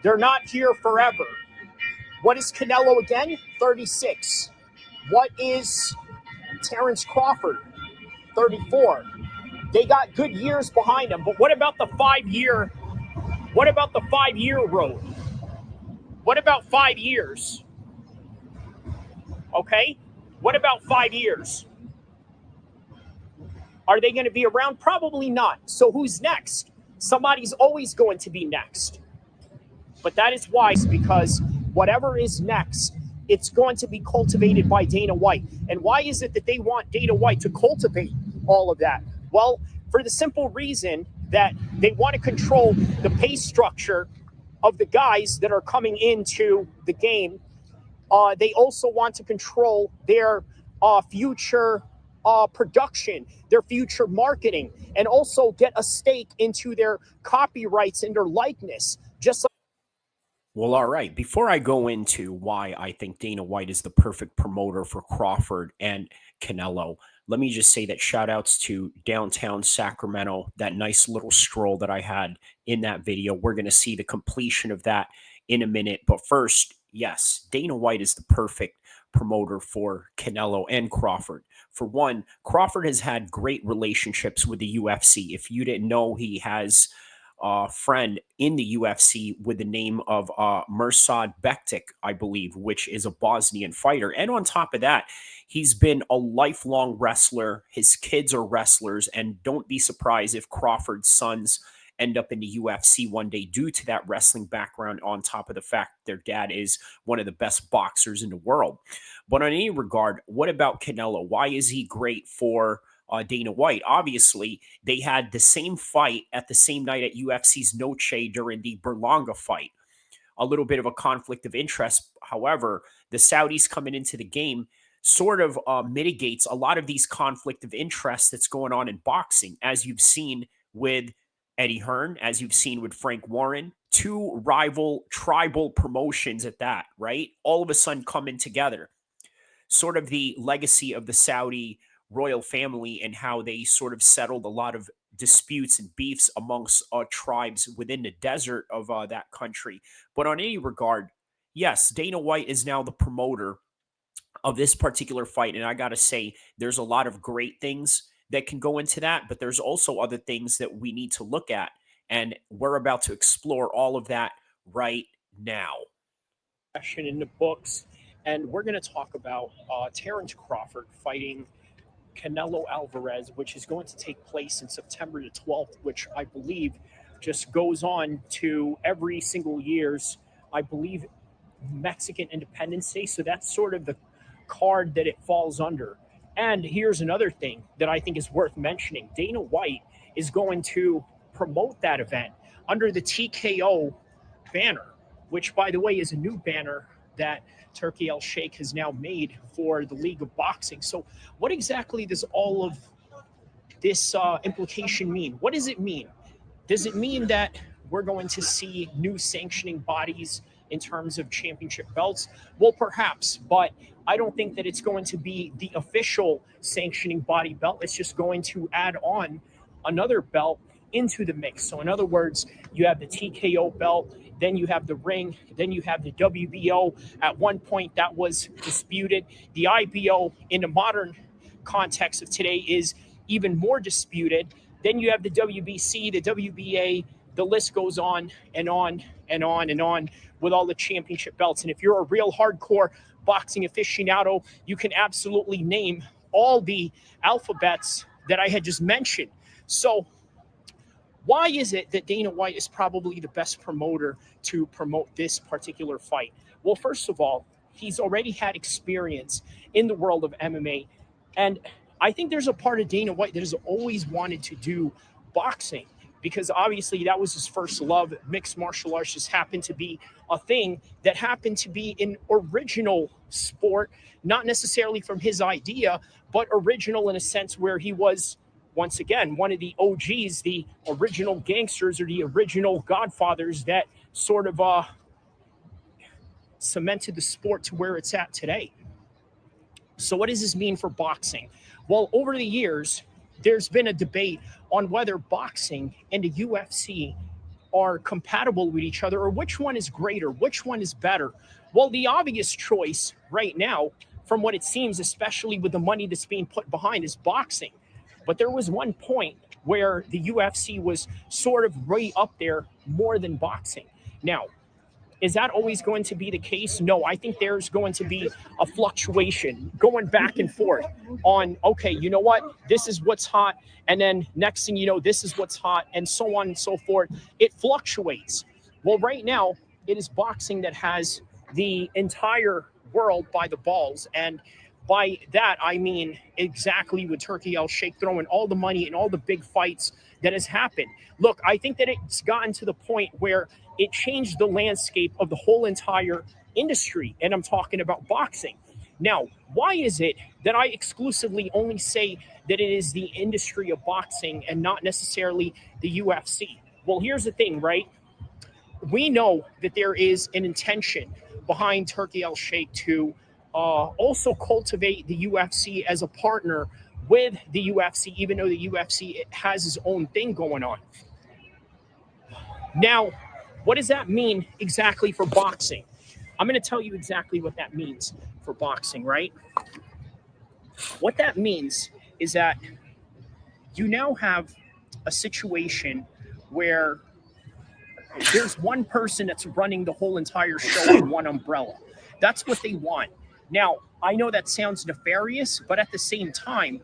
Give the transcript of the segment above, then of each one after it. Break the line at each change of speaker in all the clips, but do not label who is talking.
They're not here forever. What is Canelo again? 36. What is Terence Crawford? 34. They got good years behind them, but what about the 5-year? What about the 5-year road? What about 5 years? Okay? What about 5 years? Are they going to be around? Probably not. So who's next? Somebody's always going to be next. But that is wise, because whatever is next, it's going to be cultivated by Dana White. And why is it that they want Dana White to cultivate all of that? Well, for the simple reason that they want to control the pay structure of the guys that are coming into the game. They also want to control their future production, their future marketing, and also get a stake into their copyrights and their likeness. Just like
Well, all right. Before I go into why I think Dana White is the perfect promoter for Crawford and Canelo, let me just say that shout outs to downtown Sacramento, that nice little stroll that I had in that video. We're going to see the completion of that in a minute. But first, yes, Dana White is the perfect promoter for Canelo and Crawford. For one, Crawford has had great relationships with the UFC. If you didn't know, he has friend in the UFC with the name of Mirsad Bektik, I believe, which is a Bosnian fighter. And on top of that, he's been a lifelong wrestler. His kids are wrestlers. And don't be surprised if Crawford's sons end up in the UFC one day due to that wrestling background, on top of the fact their dad is one of the best boxers in the world. But on any regard, what about Canelo? Why is he great for Dana White? Obviously, they had the same fight at the same night at UFC's Noche during the Berlanga fight. A little bit of a conflict of interest. However, the Saudis coming into the game sort of mitigates a lot of these conflict of interest that's going on in boxing, as you've seen with Eddie Hearn, as you've seen with Frank Warren, two rival tribal promotions at that, right? All of a sudden coming together. Sort of the legacy of the Saudi royal family and how they sort of settled a lot of disputes and beefs amongst tribes within the desert of that country. But on any regard, yes, Dana White is now the promoter of this particular fight. And I got to say, there's a lot of great things that can go into that, but there's also other things that we need to look at. And we're about to explore all of that right now.
in the books, and we're going to talk about Terence Crawford fighting Canelo Alvarez, which is going to take place in September the 12th, which I believe just goes on to every single year's, I believe, Mexican Independence Day. So that's sort of the card that it falls under. And here's another thing that I think is worth mentioning. Dana White is going to promote that event under the TKO banner, which, by the way, is a new banner that Turkey El-Sheikh has now made for the League of Boxing. So what exactly does all of this implication mean? What does it mean? Does it mean that we're going to see new sanctioning bodies in terms of championship belts? Well, perhaps, but I don't think that it's going to be the official sanctioning body belt. It's just going to add on another belt into the mix. So in other words, you have the TKO belt, then you have the ring, then you have the WBO. At one point that was disputed. The IBO in the modern context of today is even more disputed. Then you have the WBC, the WBA, the list goes on and on and on and on with all the championship belts. And if you're a real hardcore boxing aficionado, you can absolutely name all the alphabets that I had just mentioned. So why is it that Dana White is probably the best promoter to promote this particular fight? Well, first of all, he's already had experience in the world of MMA. And I think there's a part of Dana White that has always wanted to do boxing, because obviously that was his first love. Mixed martial arts just happened to be a thing that happened to be an original sport, not necessarily from his idea, but original in a sense where he was, once again, one of the OGs, the original gangsters or the original godfathers that sort of cemented the sport to where it's at today. So what does this mean for boxing? Well, over the years, there's been a debate on whether boxing and the UFC are compatible with each other, or which one is greater, which one is better? Well, the obvious choice right now, from what it seems, especially with the money that's being put behind, is boxing. But there was one point where the UFC was sort of right up there more than boxing. Now, is that always going to be the case? No, I think there's going to be a fluctuation going back and forth on, okay, you know what? This is what's hot. And then next thing you know, this is what's hot, and so on and so forth. It fluctuates. Well, right now, it is boxing that has the entire world by the balls. And by that, I mean exactly with Turkey El-Sheikh throwing all the money and all the big fights that has happened. Look, I think that it's gotten to the point where it changed the landscape of the whole entire industry. And I'm talking about boxing. Now, why is it that I exclusively only say that it is the industry of boxing and not necessarily the UFC? Well, here's the thing, right? We know that there is an intention behind Turkey El-Sheikh to also cultivate the UFC as a partner with the UFC, even though the UFC has its own thing going on. Now, what does that mean exactly for boxing? I'm going to tell you exactly what that means for boxing, right? What that means is that you now have a situation where there's one person that's running the whole entire show in one umbrella. That's what they want. Now, I know that sounds nefarious, but at the same time,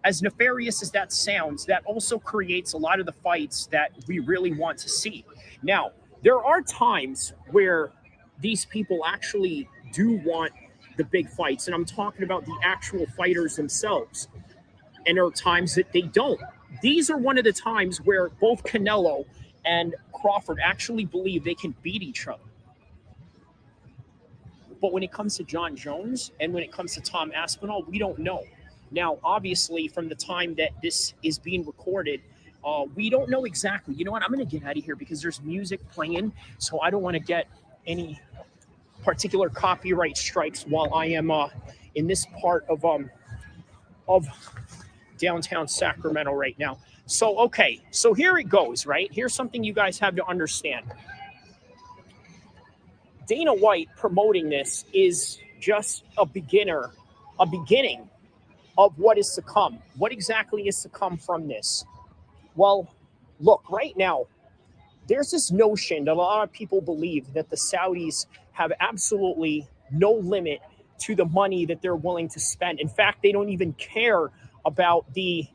as nefarious as that sounds, that also creates a lot of the fights that we really want to see. Now, there are times where these people actually do want the big fights, and I'm talking about the actual fighters themselves. And there are times that they don't. These are one of the times where both Canelo and Crawford actually believe they can beat each other. But when it comes to John Jones and when it comes to Tom Aspinall, we don't know. Now, obviously, from the time that this is being recorded, we don't know exactly. You know what? I'm going to get out of here because there's music playing, so I don't want to get any particular copyright strikes while I am in this part of downtown Sacramento right now. So, okay, so here it goes, right? Here's something you guys have to understand. Dana White promoting this is just a beginning of what is to come. What exactly is to come from this? Well, look, right now, there's this notion that a lot of people believe that the Saudis have absolutely no limit to the money that they're willing to spend. In fact, they don't even care about the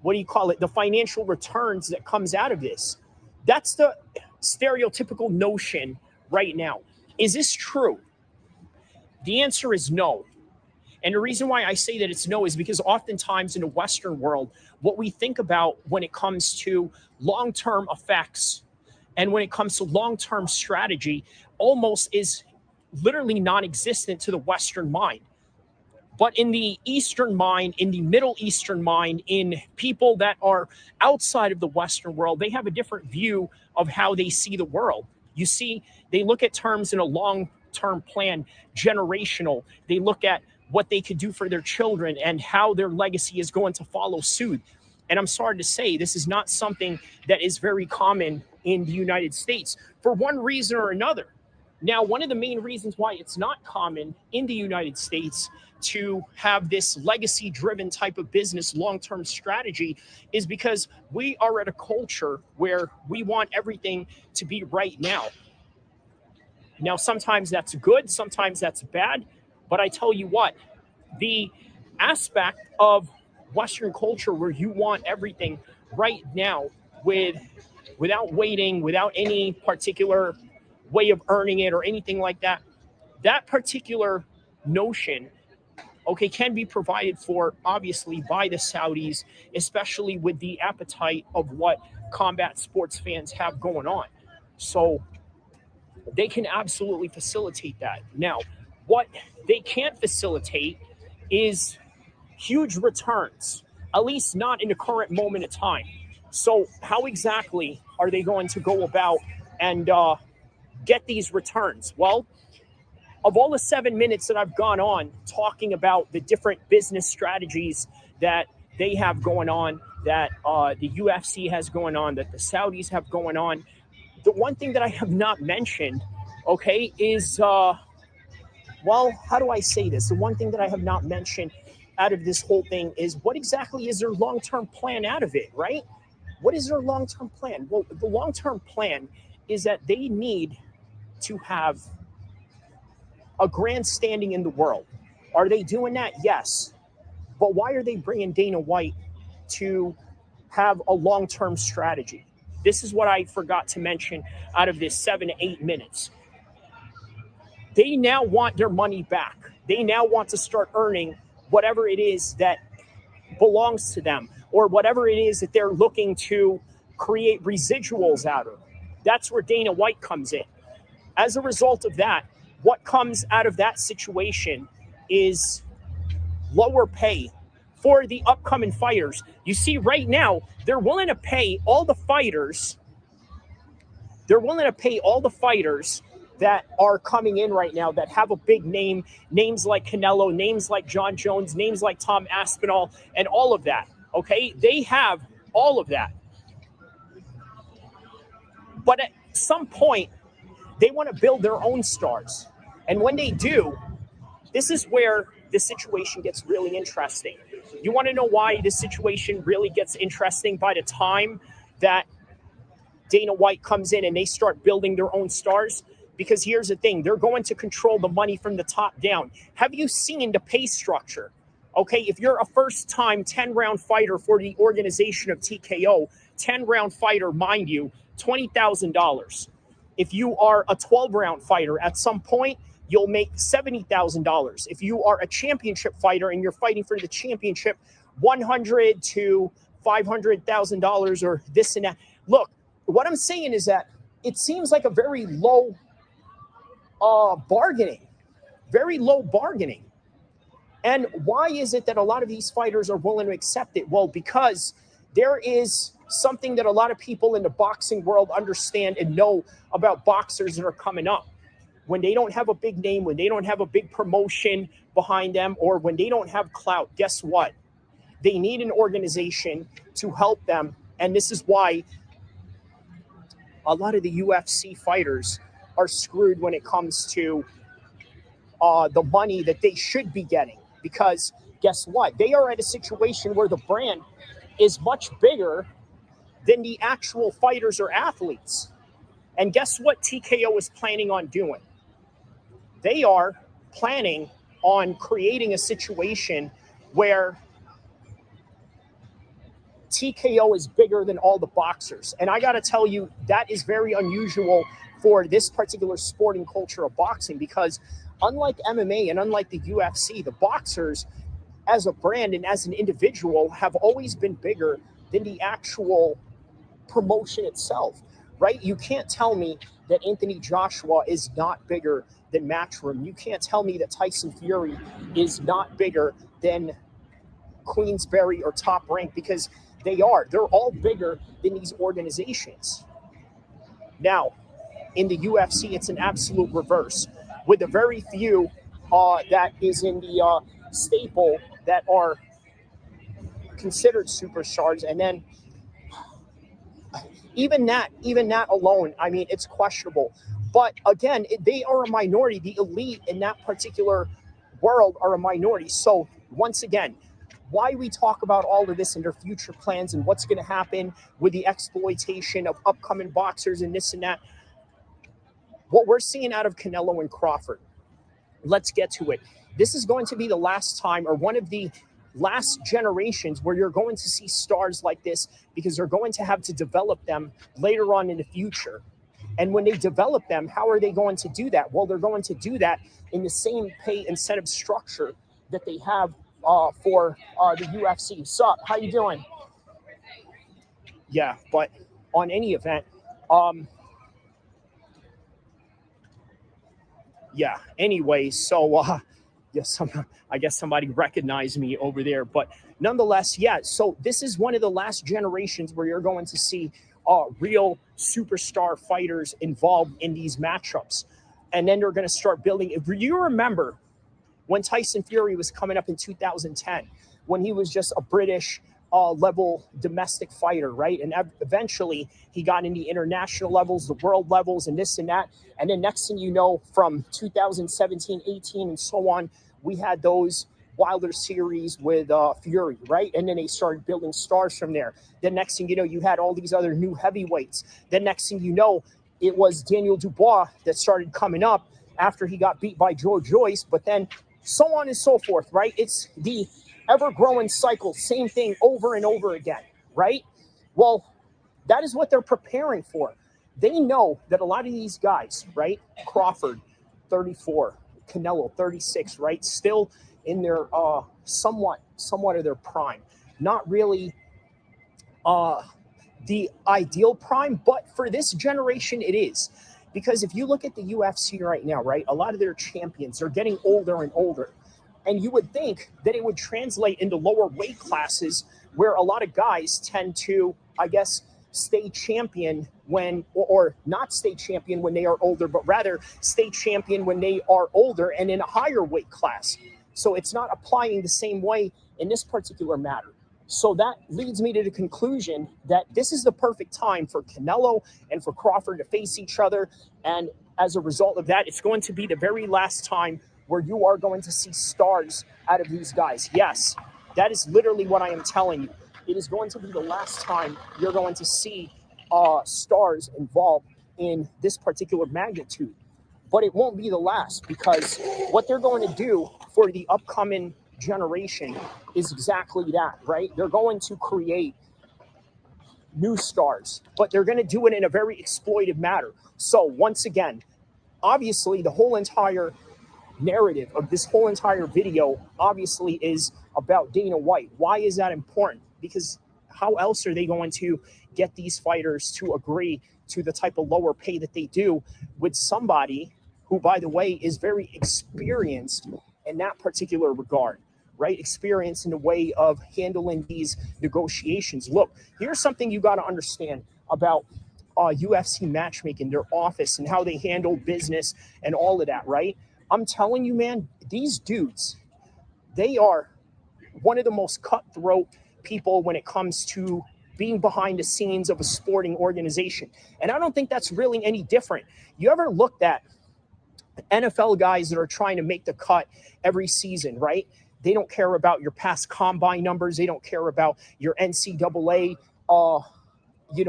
what do you call it? The financial returns that comes out of this. That's the stereotypical notion right now. Is this true? The answer is no. And the reason why I say that it's no is because oftentimes in the Western world, what we think about when it comes to long-term effects and when it comes to long-term strategy almost is literally non-existent to the Western mind. But in the Eastern mind, in the Middle Eastern mind, in people that are outside of the Western world, they have a different view of how they see the world. You see, they look at terms in a long-term plan, generational. They look at what they could do for their children and how their legacy is going to follow suit. And I'm sorry to say, this is not something that is very common in the United States for one reason or another. Now, one of the main reasons why it's not common in the United States to have this legacy driven type of business long-term strategy is because we are at a culture where we want everything to be right now. Now, sometimes that's good, sometimes that's bad, but I tell you what, the aspect of Western culture where you want everything right now without waiting, without any particular way of earning it or anything like that, that particular notion, okay, can be provided for obviously by the Saudis, especially with the appetite of what combat sports fans have going on. So they can absolutely facilitate that. Now, what they can't facilitate is huge returns, at least not in the current moment of time. So how exactly are they going to go about and get these returns? Well, of all the 7 minutes that I've gone on talking about the different business strategies that they have going on, that the UFC has going on, that the Saudis have going on. The one thing that I have not mentioned, okay, is well, how do I say this? The one thing that I have not mentioned out of this whole thing is what exactly is their long term plan out of it, right? What is their long term plan? Well, the long term plan is that they need to have a grand standing in the world. Are they doing that? Yes. But why are they bringing Dana White to have a long term strategy? This is what I forgot to mention out of this 7 to 8 minutes. They now want their money back. They now want to start earning whatever it is that belongs to them, or whatever it is that they're looking to create residuals out of. That's where Dana White comes in. As a result of that, what comes out of that situation is lower pay for the upcoming fighters. You see, right now, they're willing to pay all the fighters. They're willing to pay all the fighters that are coming in right now that have a big name, names like Canelo, names like John Jones, names like Tom Aspinall, and all of that. Okay, they have all of that. But at some point, they want to build their own stars. And when they do, this is where the situation gets really interesting. You want to know why this situation really gets interesting? By the time that Dana White comes in and they start building their own stars, because here's the thing, they're going to control the money from the top down. Have you seen the pay structure? Okay, if you're a first-time 10-round fighter for the organization of TKO, 10-round fighter, mind you, $20,000. If you are a 12-round fighter, at some point, you'll make $70,000. If you are a championship fighter and you're fighting for the championship, $100,000 to $500,000 or this and that. Look, what I'm saying is that it seems like a very low very low bargaining. And why is it that a lot of these fighters are willing to accept it? Well, because there is something that a lot of people in the boxing world understand and know about boxers that are coming up. When they don't have a big name, when they don't have a big promotion behind them, or when they don't have clout, guess what? They need an organization to help them. And this is why a lot of the UFC fighters are screwed when it comes to the money that they should be getting. Because guess what? They are at a situation where the brand is much bigger than the actual fighters or athletes. And guess what TKO is planning on doing? They are planning on creating a situation where TKO is bigger than all the boxers. And I got to tell you, that is very unusual for this particular sporting culture of boxing, because unlike MMA and unlike the UFC, the boxers as a brand and as an individual have always been bigger than the actual promotion itself, right? You can't tell me that Anthony Joshua is not bigger than Matchroom. You can't tell me that Tyson Fury is not bigger than Queensberry or Top Rank, because they are. They're all bigger than these organizations. Now, in the UFC, it's an absolute reverse, with a very few that is in the staple that are considered superstars. And then even that alone, I mean, it's questionable. But again, they are a minority. The elite in that particular world are a minority. So once again, why we talk about all of this and their future plans and what's going to happen with the exploitation of upcoming boxers and this and that. What we're seeing out of Canelo and Crawford, let's get to it. This is going to be the last time, or one of the last generations, where you're going to see stars like this, because they're going to have to develop them later on in the future. And when they develop them, how are they going to do that? Well, they're going to do that in the same pay incentive structure that they have for the UFC. Sup? How you doing? Yeah, but on any event, yeah. Anyway, so yes, I guess somebody recognized me over there, but nonetheless, yeah. So this is one of the last generations where you're going to see real superstar fighters involved in these matchups, and then they're going to start building. If you remember when Tyson Fury was coming up in 2010, when he was just a British level domestic fighter, right? And eventually he got in the international levels, the world levels, and this and that. And then next thing you know, from 2017, 18, and so on, we had those Wilder series with Fury, right? And then they started building stars from there. Then next thing you know, you had all these other new heavyweights. Then next thing you know, it was Daniel Dubois that started coming up after he got beat by Joe Joyce, but then so on and so forth, right? It's the ever-growing cycle, same thing over and over again, right? Well, that is what they're preparing for. They know that a lot of these guys, right? Crawford, 34, Canelo, 36, right? Still in their somewhat of their prime. Not really the ideal prime, but for this generation, it is. Because if you look at the UFC right now, right, a lot of their champions are getting older and older. And you would think that it would translate into lower weight classes where a lot of guys tend to, I guess, stay champion when, or not stay champion when they are older, but rather stay champion when they are older and in a higher weight class. So it's not applying the same way in this particular matter. So that leads me to the conclusion that this is the perfect time for Canelo and for Crawford to face each other. And as a result of that, it's going to be the very last time where you are going to see stars out of these guys. Yes, that is literally what I am telling you. It is going to be the last time you're going to see stars involved in this particular magnitude. But it won't be the last, because what they're going to do for the upcoming generation is exactly that, right? They're going to create new stars, but they're going to do it in a very exploitive manner. So once again, obviously the whole entire narrative of this whole entire video obviously is about Dana White. Why is that important? Because how else are they going to get these fighters to agree to the type of lower pay that they do with somebody who, by the way, is very experienced in that particular regard, right? Experience in the way of handling these negotiations. Look, here's something you got to understand about UFC matchmaking, their office, and how they handle business and all of that, right? I'm telling you, man, these dudes, they are one of the most cutthroat people when it comes to being behind the scenes of a sporting organization. And I don't think that's really any different. You ever looked at NFL guys that are trying to make the cut every season, right? They don't care about your past combine numbers. They don't care about your NCAA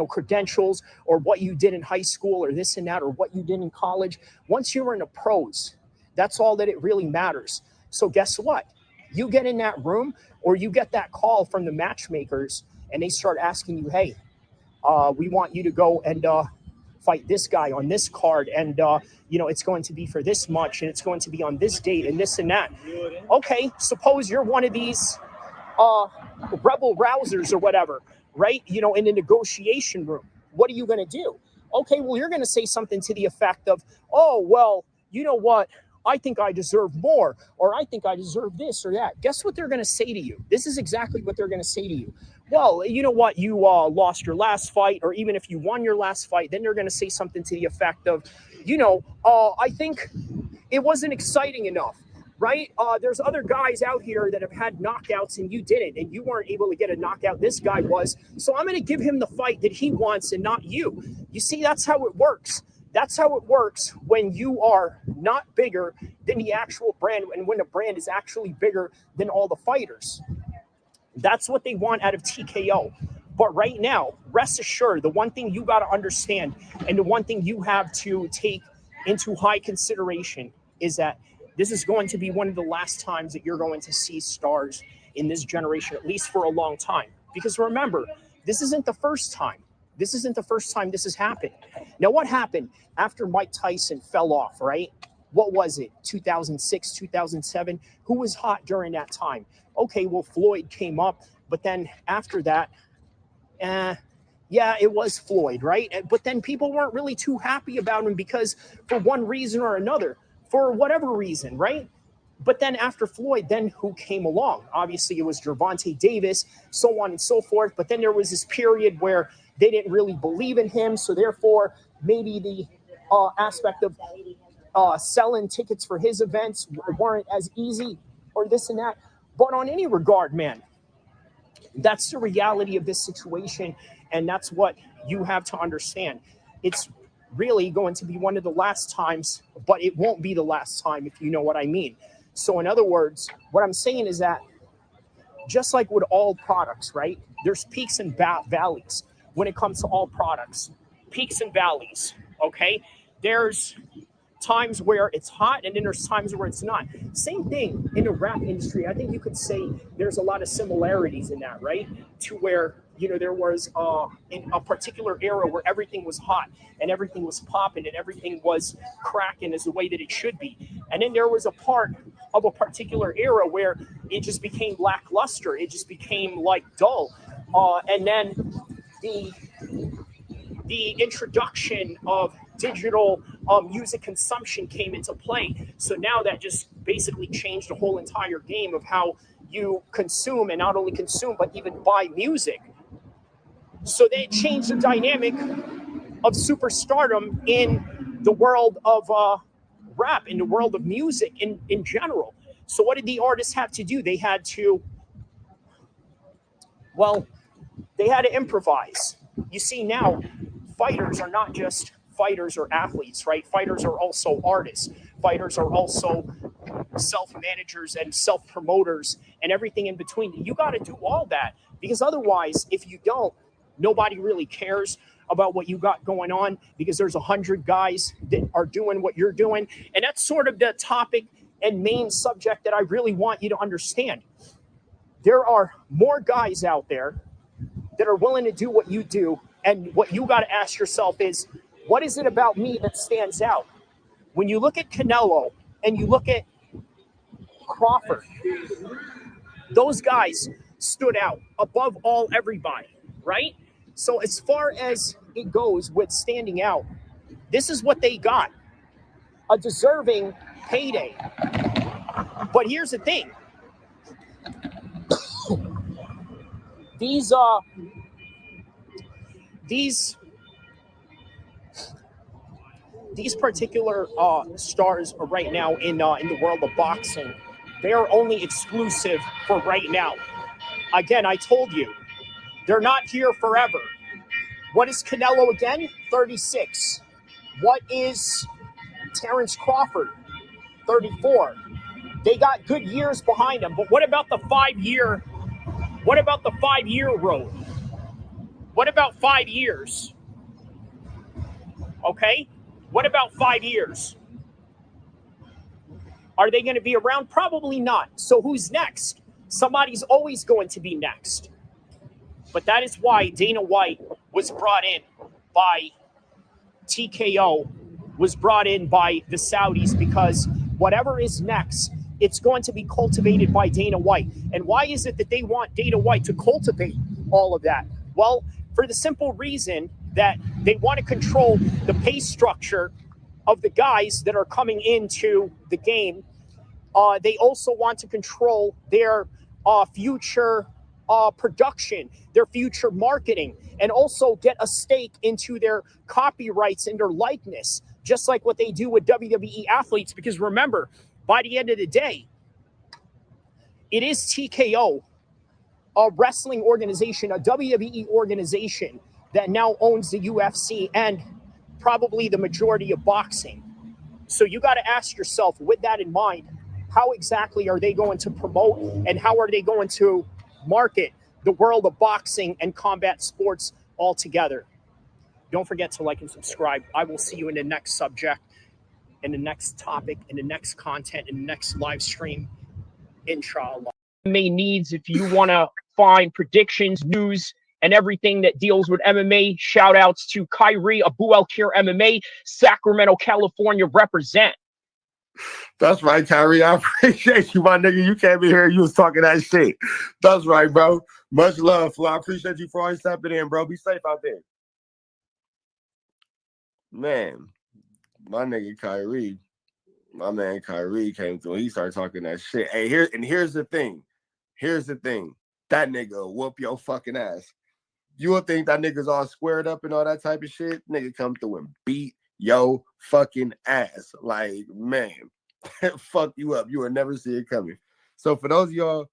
credentials or what you did in high school or this and that or what you did in college. Once you're in the pros, that's all that it really matters. So guess what? You get in that room or you get that call from the matchmakers and they start asking you, hey, we want you to go and fight this guy on this card, and it's going to be for this much, and it's going to be on this date, and this and that. Okay, suppose you're one of these rebel rousers or whatever, right? In the negotiation room. What are you going to do? Okay, well, you're going to say something to the effect of, oh, well, you know what? I think I deserve more, or I think I deserve this or that. Guess what they're going to say to you? This is exactly what they're going to say to you. Well, you know what? You lost your last fight, or even if you won your last fight, then they're going to say something to the effect of, I think it wasn't exciting enough, right? There's other guys out here that have had knockouts and you didn't, and you weren't able to get a knockout. This guy was. So I'm going to give him the fight that he wants and not you. You see, that's how it works. That's how it works when you are not bigger than the actual brand and when the brand is actually bigger than all the fighters. That's what they want out of TKO. But right now, rest assured, the one thing you got to understand and the one thing you have to take into high consideration is that this is going to be one of the last times that you're going to see stars in this generation, at least for a long time. Because remember, this isn't the first time. This isn't the first time this has happened. Now, what happened after Mike Tyson fell off, right? What was it? 2006, 2007? Who was hot during that time? Okay, well, Floyd came up, but then after that, it was Floyd, right? But then people weren't really too happy about him because for one reason or another, for whatever reason, right? But then after Floyd, then who came along? Obviously, it was Gervonta Davis, so on and so forth. But then there was this period where they didn't really believe in him. So therefore, maybe the aspect of selling tickets for his events weren't as easy or this and that. But on any regard, man, that's the reality of this situation. And that's what you have to understand. It's really going to be one of the last times, but it won't be the last time, if you know what I mean. So, in other words, what I'm saying is that just like with all products, right? There's peaks and valleys when it comes to all products. Peaks and valleys, okay? There's times where it's hot and then there's times where it's not. Same thing in the rap industry. I think you could say there's a lot of similarities in that, right? To where, there was in a particular era where everything was hot and everything was popping and everything was cracking as the way that it should be. And then there was a part of a particular era where it just became lackluster. It just became like dull. And then the the introduction of digital music consumption came into play. So now that just basically changed the whole entire game of how you consume, and not only consume, but even buy music. So they changed the dynamic of superstardom in the world of rap, in the world of music in general. So what did the artists have to do? They had to, well, they had to improvise. You see, now fighters are not just fighters or athletes, right? Fighters are also artists. Fighters are also self-managers and self-promoters and everything in between. You got to do all that, because otherwise, if you don't, nobody really cares about what you got going on, because there's 100 guys that are doing what you're doing. And that's sort of the topic and main subject that I really want you to understand. There are more guys out there that are willing to do what you do. And what you got to ask yourself is, what is it about me that stands out? When you look at Canelo and you look at Crawford, those guys stood out above all everybody, right? So as far as it goes with standing out, this is what they got, a deserving payday. But here's the thing. These these these particular stars are right now in the world of boxing. They are only exclusive for right now. Again, I told you, they're not here forever. What is Canelo again? 36. What is Terrence Crawford? 34. They got good years behind them, but what about the 5 year? What about the 5 year road? What about 5 years? Okay, what about 5 years? Are they going to be around? Probably not. So who's next? Somebody's always going to be next. But that is why Dana White was brought in by TKO, was brought in by the Saudis, because whatever is next, it's going to be cultivated by Dana White. And why is it that they want Dana White to cultivate all of that? Well, for the simple reason that they want to control the pay structure of the guys that are coming into the game. They also want to control their future production, their future marketing, and also get a stake into their copyrights and their likeness, just like what they do with WWE athletes. Because remember, by the end of the day, it is TKO, a wrestling organization, a WWE organization that now owns the UFC and probably the majority of boxing. So you got to ask yourself, with that in mind, how exactly are they going to promote and how are they going to market the world of boxing and combat sports altogether? Don't forget to like and subscribe. I will see you in the next subject, in the next topic, in the next content, in the next live stream, inshallah. MMA needs, if you want to find predictions, news, and everything that deals with MMA, shout outs to Kyrie Abu El-Kheer MMA, Sacramento, California, represent.
That's right, Kyrie. I appreciate you, my nigga. You came in here, you was talking that shit. That's right, bro. Much love, Flo. I appreciate you for always stepping in, bro. Be safe out there. Man, my nigga Kyrie, my man Kyrie came through. He started talking that shit. Hey, here's the thing. Here's the thing. That nigga will whoop your fucking ass. You will think that nigga's all squared up and all that type of shit. Nigga come through and beat yo fucking ass. Like, man, fuck you up. You will never see it coming. So for those of y'all